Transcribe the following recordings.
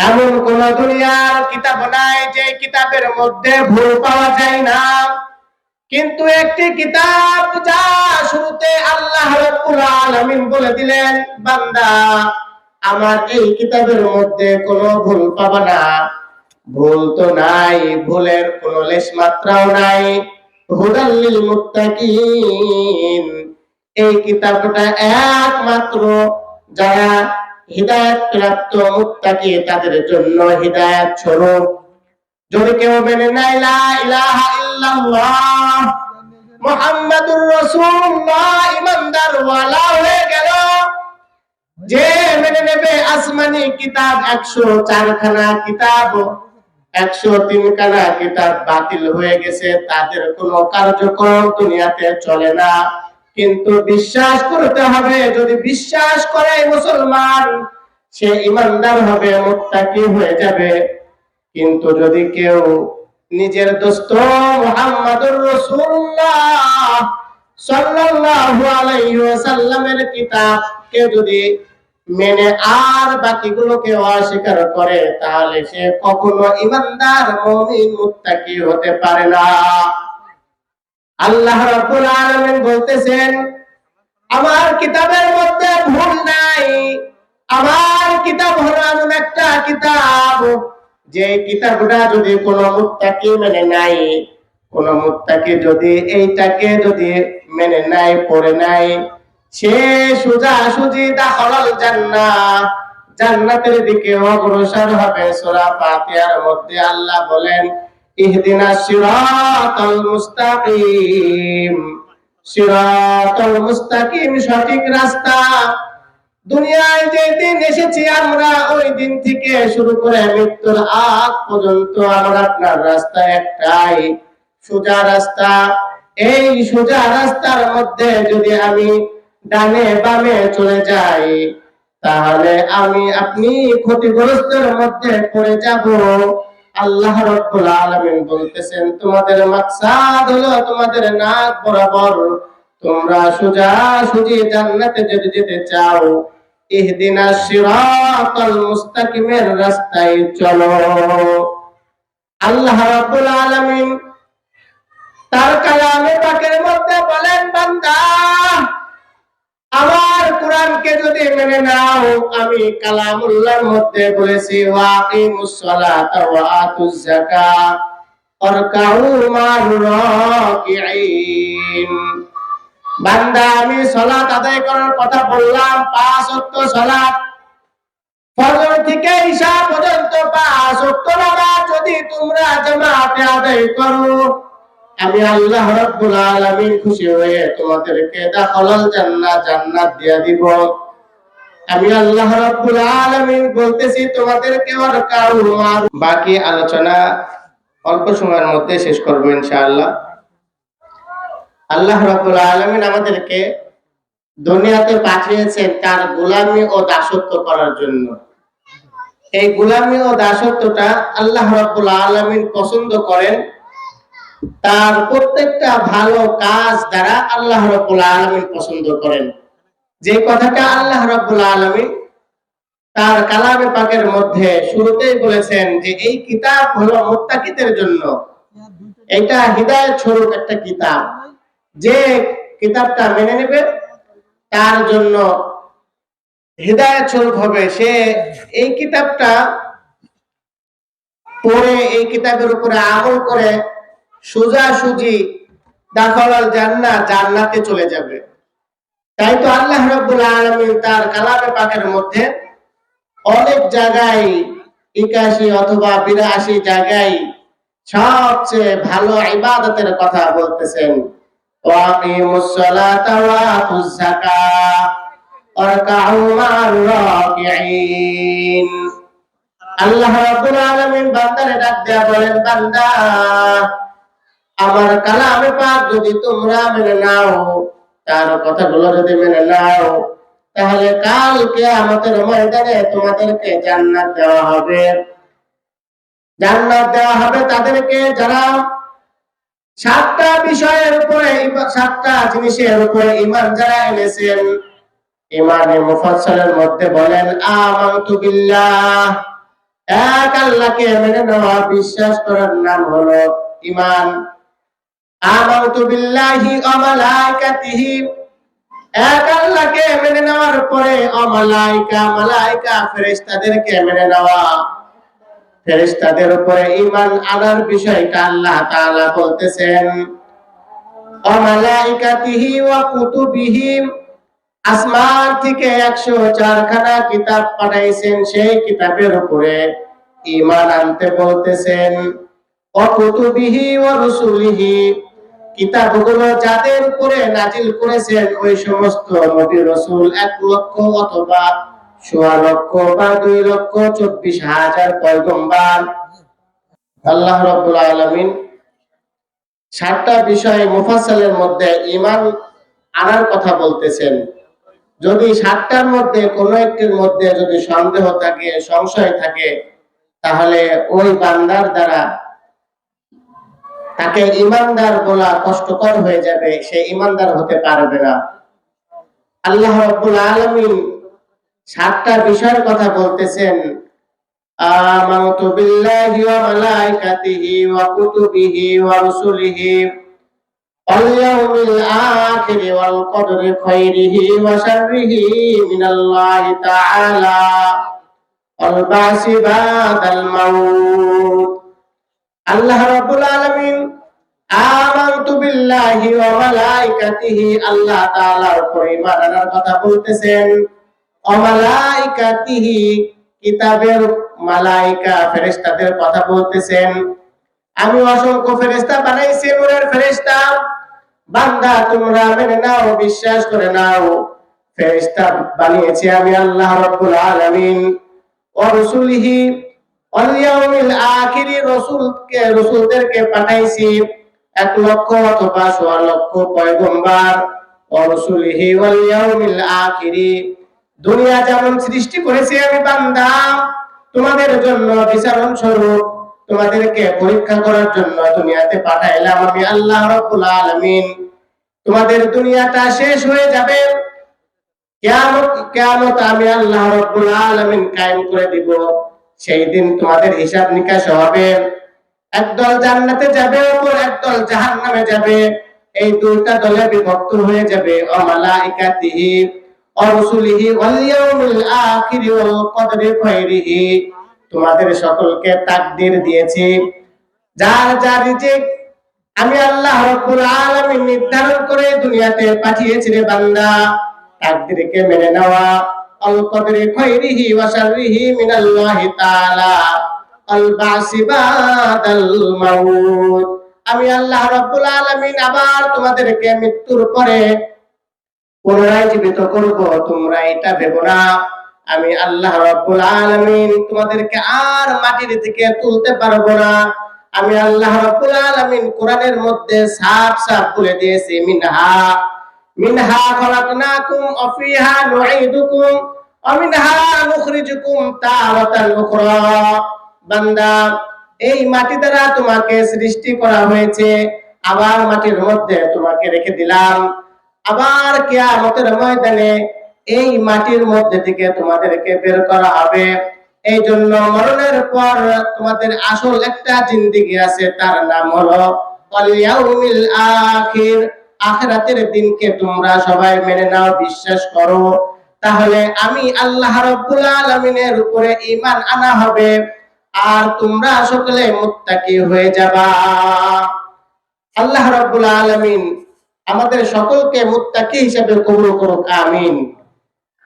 এমন কোন দুনিয়ার কিতাব নাই যে কিতাবের মধ্যে ভুল পাওয়া যায় না, কিন্তু একটি কিতাব যা শুরুতে আল্লাহ রাব্বুল আলামিন বলে দিলেন, বান্দা আমার এই কিতাবের মধ্যে কোনো ভুল পাবা না। ভুল তো নাই, ভুলের কোনো লেশ মাত্রাও নাই। হুদাল লিল মুত্তাকিন, এই কিতাবটা একমাত্র যারা হিদায়াত প্রাপ্ত মুত্তাকি তাদের জন্য হিদায়াত স্বরূপ। যদি কেউ মেনে নেয় লা ইলাহা ইল্লাল্লাহ মুহাম্মাদুর রাসূলুল্লাহ, ইমানদার ওয়ালা হয়ে গেল। যে মেনে নেবে আসমানি কিতাব 104 খানা কিতাব, 103 খানা কিতাব বাতিল হয়ে গেছে, তাদের কোনো কার্যক্রম দুনিয়াতে চলে না। কিন্তু বিশ্বাস করতে হবে, যদি বিশ্বাস করে মুসলমান সে ইমানদার হবে, মুত্তাকি হয়ে যাবে। কিন্তু যদি কেউ নিজের দোস্ত মুহাম্মাদুর রাসূলুল্লাহ সাল্লাল্লাহু আলাইহি ওয়াসাল্লামের কিতাবকে যদি মেনে আর বাকিগুলোকে অস্বীকার করে, তাহলে সে কখনো ইমানদার মুমিন মুত্তাকি হতে পারে না। আল্লাহ রাব্বুল আলামিন বলতেছেন, আমার কিতাবের মধ্যে ভুল নাই। আমার কিতাব হলো এমন একটা কিতাব যে কিতাবটা যদি কোনো মুত্তাকি মেনে নাই, কোন মুত্তাকি যদি এইটাকে যদি মেনে নাই, পড়ে নাই, সে সোজাসুজি দাখালাল জান্নাহ, জান্নাতের দিকে অগ্রসর হবে। সূরা ফাতিহার মধ্যে আল্লাহ বলেন, ইহদিনাস সিরাতাল মুস্তাকিম, সিরাতাল মুস্তাকিম সঠিক রাস্তা। দুনিয়ায় যেদিন এসেছি আমরা, ওই দিন থেকে শুরু করে মৃত্যুর আগ পর্যন্ত আমার আপনার রাস্তা একটাই, সোজা রাস্তা। এই সোজা রাস্তার মধ্যে যদি আমি ডানে বামে চলে যাই, তাহলে আমি আপনি ক্ষতিগ্রস্তের মধ্যে পড়ে যাব। আল্লাহ রাব্বুল আলামিন বলতেছেন, তোমাদের মাকসাদ হলো তোমাদের নাক বরাবর, তোমরা সোজাসুজি জান্নাতে যদি যেতে চাও, ইহদিনাস সিরাতাল মুস্তাকিমের রাস্তায় চলো। আল্লাহ রাব্বুল আলামিন তার কালামে পাকের মধ্যে বলেন, বান্দা আমার কোরআনকে যদি মেনে নাও, আমি কালামুল্লাহর মধ্যে বলেছি, ওয়াকিমুস সালাতা ওয়া আতুজ যাকাত ওয়ারকাউ মা'র রাকিঈন। বান্দা আমি সালাত আদায় করার কথা বললাম, 5 ওয়াক্ত সালাত, ফজর থেকে ইশা পর্যন্ত 5 ওয়াক্ত নামাজ যদি তোমরা জামাতে আদায় করো, আমি আল্লাহ রাব্বুল আলামিন খুশি হয়ে তোমাদেরকে দাখালাল জান্নাহ, জান্নাত দিয়া দিব। আমি আল্লাহ রাব্বুল আলামিন বলতেছি তোমাদেরকে ওয়ারকাউ মা'র। বাকি আলোচনা অল্প সময়ের মধ্যে শেষ করব ইনশাআল্লাহ। আল্লাহ রাব্বুল আলামিন আমাদেরকে দুনিয়াতে পাঠিয়েছেন তার গোলামি ও দাসত্ব করার জন্য। এই গোলামি ও দাসত্বটা আল্লাহ রাব্বুল আলামিন পছন্দ করেন। তার প্রত্যেকটা ভালো কাজ দ্বারা আল্লাহ রাব্বুল আলামিন পছন্দ করেন। যে কথাটা আল্লাহ রাব্বুল আলামিন তার কালামে পাকের মধ্যে শুরুতেই বলেছেন যে এই কিতাব হলো মুত্তাকিদের জন্য, এটা হিদায়াত স্বরূপ একটা কিতাব। যে কিতাবটা মেনে নেবে তার জন্য হিদায়াত স্বরূপ হবে। সে এই কিতাবটা পড়ে, এই কিতাবের উপরে আমল করে সোজাসুজি দাখালাল জান্নাহ, জান্নাতে চলে যাবে। তাই তো আল্লাহ রাব্বুল আলামিন তার কালামে পাকের মধ্যে অনেক জায়গায় 81 অথবা 82 জায়গায় সবচেয়ে ভালো ইবাদতের কথা বলতেছেন। ওয়াকিমুস সালাতা ওয়া আতুজ যাকাত ওয়ারকাউ মা'র রাকিঈন। আল্লাহ রাব্বুল আলামিন বান্দারে ডাক দেয়া বলেন, বান্দা আমার কালামে পাক যদি তোমরা মেনে নাও, তার কথাগুলো যদি মেনে নাও, তাহলে কাল কিয়ামতের ময়দানে তোমাদেরকে জান্নাত দেওয়া হবে। জান্নাত দেওয়া হবে তাদেরকে যারা 7টা বিষয়ের উপরে, 7টা জিনিসের উপরে ঈমান যারা এনেছেন। ইমানে মুফাসসালের মধ্যে বলেন, আমানতু বিল্লাহ, এক আল্লাহকে মেনে নেওয়া, বিশ্বাস করার নাম হলো ঈমান। আমানতু বিল্লাহি ওয়া মালাইকাতিহি, এক আল্লাহকে মেনে নেওয়ার পরে মালাইকা ফেরেশতাদেরকে মেনে নেওয়া। ফেরেশতাদের উপরে ঈমান আনার বিষয়টা আল্লাহ তাআলা বলতেছেন ওয়া মালাইকাতিহি ওয়া কুতুবিহি, আসমান থেকে 104 খানা কিতাব পাঠাইছেন, সেই কিতাবের উপরে ঈমান আনতে বলতেছেন। ওয়া কুতুবিহি ওয়া রুসুলিহি, কিতাবগুলো যাদের উপরে নাজিল করেছেন ওই সমস্ত নবী রাসূল 1 লক্ষ অথবা 1.5 লক্ষ বা 2 লক্ষ 24,000 পয়গম্বর। আল্লাহ রাব্বুল আলামিন 7টা বিষয় মুফাসসালের মধ্যে ঈমান আনার কথা বলতেছেন। যদি 7টার মধ্যে কোনো একটির মধ্যে যদি সন্দেহ থাকে, সংশয় থাকে, তাহলে ওই বান্দার দ্বারা তাকে ঈমানদার বলা কষ্টকর হয়ে যাবে, সে ঈমানদার হতে পারবে না। আল্লাহ রাব্বুল আলামিন 7টা বিষয়ের কথা বলতেছেন। আমানতু বিল্লাহি ওয়া মালাইকাতিহি ওয়া কুতুবিহি ওয়া রুসুলিহি ওয়াল ইয়াউমিল আখির ওয়াল কদরি খাইরিহি ওয়া শাররিহি মিনাল্লাহি তাআলা ওয়াল বাসি বাদাল মাউত। আল্লাহ রাব্বুল আলামিন আমানতু বিল্লাহি ওয়া মালাইকাতিহি, আল্লাহ তাআলার উপর ঈমান আনার কথা বলতেছেন। ওয়া মালাইকাতিহি, কিতাবের মালাইকা ফেরেশতাদের কথা বলতেছেন। আমি অসংখ্য ফেরেশতা বানাইছি, নূরের ফেরেশতা। বান্দা তোমরা মেনে নাও, বিশ্বাস করে নাও, ফেরেশতা বানিয়েছি আমি আল্লাহ রাব্বুল আলামিন। ওয়া রাসূলিহি, ওয়াল ইয়াউমিল আখির, রাসূলদেরকে পাঠাইছি 1 লক্ষ অথবা 1.5 লক্ষ পয়গম্বর। ওয়া রাসূলিহি ওয়াল ইয়াউমিল আখির, দুনিয়া যেমন সৃষ্টি করেছি আমি বান্দা তোমাদের জন্য বিচারণ স্বরূপ, তোমাদেরকে পরীক্ষা করার জন্য দুনিয়াতে পাঠাইলাম আমি আল্লাহ রাব্বুল আলামিন। তোমাদের দুনিয়াটা শেষ হয়ে যাবে, কিয়ামত আমি আল্লাহ রাব্বুল আলামিন কায়েম করে দিব। সেই দিন তোমাদের হিসাব নিকাশ হবে। একদল জান্নাতে যাবে, অপর একদল জাহান্নামে যাবে। এই দুইটা দলে বিভক্ত হয়ে যাবে। ও মালাইকাতিহি ওয়া রাসূলিহি ওয়াল ইয়াউমিল আখির ওয়াল কদরি খাইরিহি, তোমাদের সকলকে তাকদীর দিয়েছি। যার যার রিজিক আমি আল্লাহ রাব্বুল আলামিন নির্ধারণ করে দুনিয়াতে পাঠিয়েছি রে বান্দা। তাকদীরকে মেনে নেওয়া, আল কদরি খাইরিহি ওয়া শাররিহি মিনাল্লাহি তাআলা আল বাসি বাদাল মাউত। আমি আল্লাহ রাব্বুল আলামিন আবার তোমাদেরকে মৃত্যুর পরে পুনরায় জীবিত করব, তোমরা এটা ভেবো না। আমি আল্লাহ রাব্বুল আলামিন তোমাদেরকে আর মাটির থেকে তুলতে পারবো না। আমি আল্লাহ রাব্বুল আলামিন কোরআনের মধ্যে সাফ সাফ বলে দিয়েছি, মিনহা খালাকনাকুম ওয়া ফিহা নুঈদুকুম ওয়া মিনহা নুখরিজুকুম তারাতান উখরা। বান্দা, এই মাটি দ্বারা তোমাকে সৃষ্টি করা হয়েছে, আবার মাটির মধ্যে তোমাকে রেখে দিলাম। আবার কিয়ামতের ময়দানে এই মাটির মধ্যে থেকে তোমাদেরকে বের করা হবে। এই জন্য মরণের পর তোমাদের আসল একটা জিন্দেগি আছে, তার নাম হলো ওয়াল ইয়াউমিল আখির। আখিরাতের দিনকে তোমরা সবাই মেনে নাও, বিশ্বাস করো, তাহলে আমি আল্লাহ রাব্বুল আলামিনের উপরে ঈমান আনা হবে, আর তোমরা সকলে মুত্তাকি হয়ে যাবা। আল্লাহ রাব্বুল আলামিন আমাদের সকলকে মুত্তাকি হিসেবে কবুল করুক, আমিন।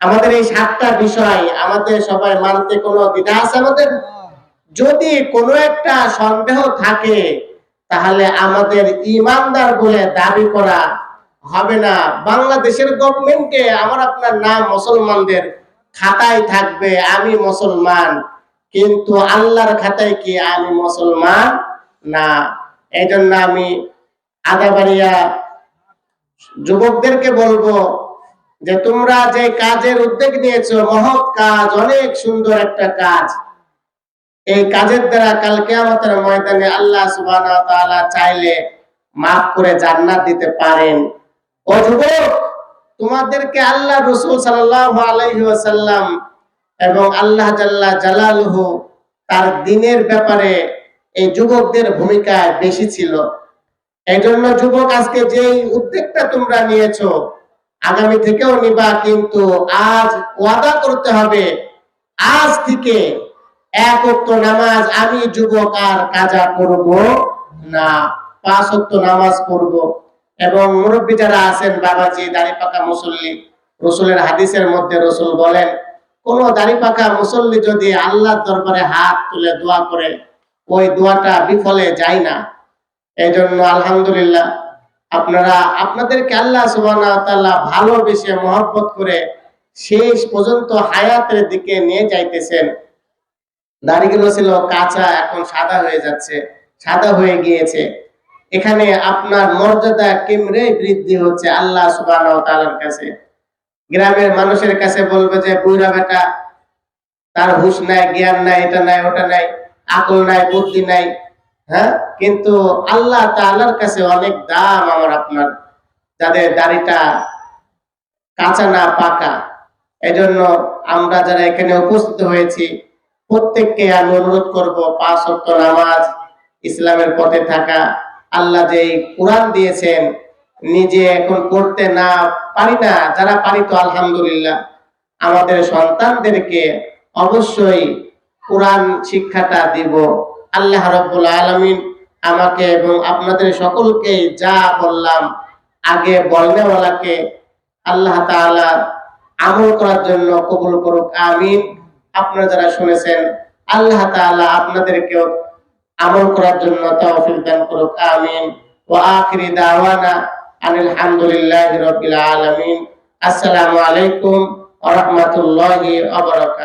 আমাদের এই 7টা বিষয় আমাদের সবাই মানতে কোনো দ্বিধা আছে আমাদের? যদি কোনো একটা সন্দেহ থাকে, তাহলে আমাদের ঈমানদার বলে দাবি করা হবে না। বাংলাদেশের গভর্নমেন্টে আমার আপনার নাম মুসলমানদের খাতায় থাকবে আমি মুসলমান, কিন্তু আল্লাহর খাতায় কি আমি মুসলমান না। এই জন্য আমি আদাবাড়িয়া যুবকদেরকে বলবো যে তোমরা যে কাজের উদ্যোগ নিয়েছো, মহৎ কাজ, অনেক সুন্দর একটা কাজ। এই কাজের দ্বারা কাল কিয়ামতের ময়দানে আল্লাহ সুবহানাহু ওয়া তাআলা চাইলে মাফ করে জান্নাত দিতে পারেন। ও যুবক, তোমাদেরকে আল্লাহ রাসূল সাল্লাল্লাহু আলাইহি ওয়াসাল্লাম এবং আল্লাহ জাল্লা জালালুহু তার দ্বীনের ব্যাপারে এই যুবকদের ভূমিকা বেশি ছিল। এই জন্য যুবক, আজকে যেই উদ্যোগটা তোমরা নিয়েছো, আগামী থেকেও নিবা, কিন্তু আজ ওয়াদা করতে হবে, আজ থেকে এক ওয়াক্ত নামাজ আমি যুবক আর কাজা করব না, 5 ওয়াক্ত নামাজ পড়ব। এবং মুরব্বী যারা আছেন, বাবাজি, দাড়ি পাকা মুসল্লি, রসুলের হাদিসের মধ্যে রসুল বলেন, কোন দাড়ি পাকা মুসল্লি যদি আল্লাহর দরবারে হাত তুলে দোয়া করে, ওই দোয়াটা বিফলে যায় না। এই জন্য আলহামদুলিল্লাহ, আপনারা আপনাদেরকে আল্লাহ সুবহানাহু ওয়া তাআলা ভালোবেসে মহব্বত করে শেষ পর্যন্ত হায়াতের দিকে নিয়ে যাইতেছেন। দাড়িগুলো ছিল কাঁচা, এখন সাদা হয়ে যাচ্ছে, সাদা হয়ে গিয়েছে। এখানে আপনার মর্যাদা কেমনে বৃদ্ধি হচ্ছে আল্লাহ সুবহানাহু ওয়া তাআলার কাছে। গ্রামের মানুষের কাছে বলবে যে বুইড়া বেটা, তার হুঁশ নাই, জ্ঞান নাই, এটা নাই, ওটা নাই, আকল নাই, বুদ্ধি নাই। হ্যাঁ, কিন্তু আল্লাহ তাআলার কাছে অনেক দাম আমার আপনার, যাদের দাড়িটা কাঁচা না পাকা। এজন্য আমরা যারা এখানে উপস্থিত হয়েছি, প্রত্যেককে আমি অনুরোধ করব, 5 ওয়াক্ত নামাজ, ইসলামের পথে থাকা। আল্লাহ যে কোরআন দিয়েছেন, নিজে এখন পড়তে না পারি না, যারা পারি তো আলহামদুলিল্লাহ, আমাদের সন্তানদেরকে অবশ্যই কোরআন শিক্ষাটা দিব। আল্লাহ রাব্বুল আলামিন আমাকে এবং আপনাদের সকলকে যা বললাম, আগে বলনেওয়ালাকে আল্লাহ তাআলা আমল করার জন্য কবুল করুক, আমিন। আপনারা যারা শুনেছেন, আল্লাহ তাআলা আপনাদেরকেও আমল করার জন্য তৌফিক দান করুক, আমিন। ওয়া আখিরি দাওয়ানা আনিল হামদুলিল্লাহি রাব্বিল আলামিন। আসসালামু আলাইকুম ওয়া রাহমাতুল্লাহি ওয়া বারাকাতুহু।